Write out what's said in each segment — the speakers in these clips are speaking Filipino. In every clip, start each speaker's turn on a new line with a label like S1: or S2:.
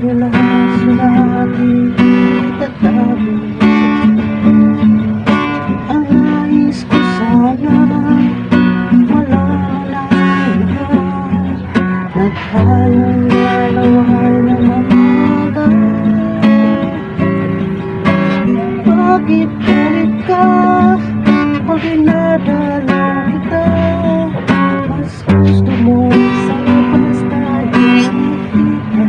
S1: Relasyon natin itatago. Ang nais ko sana wala na lahat, na tayong lalaway ng mga. Bakit galit ka pag dinadalaw kita? Mas gusto mo sa labas tayo kita.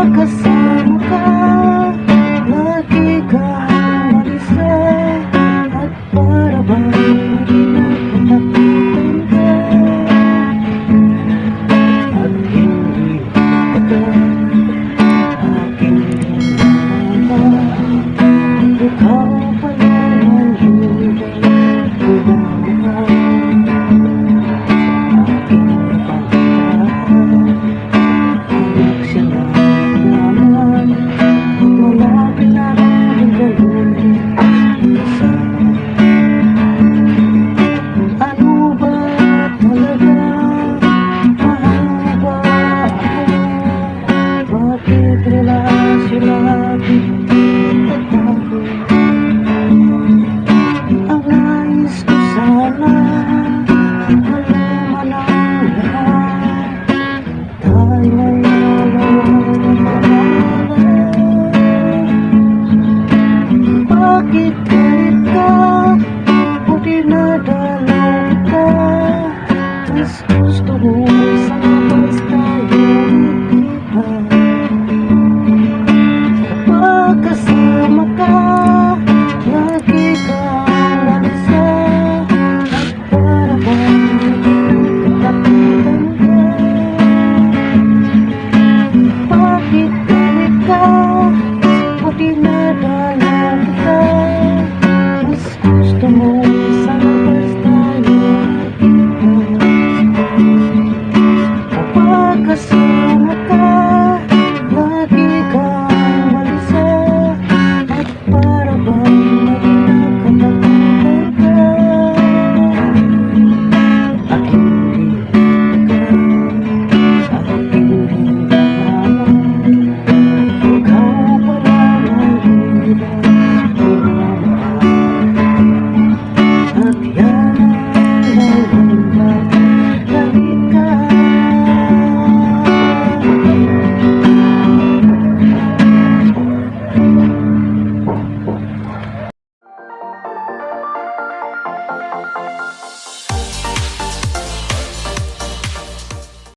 S1: Kasama ka, lagi kang mag-isa, at para bang kinakatakutan ka, at hindi ka aking mama. Ikaw pala ang hindi kumama, aking pagkakas, anak siya na. Ano ba talaga? Mahal mo ba ako? Bakit relasyon natin itatago? Ang nais ko sana malaman ang lahat, tayo'y bakit galit ka o dinadalaw ka? Mas gusto mo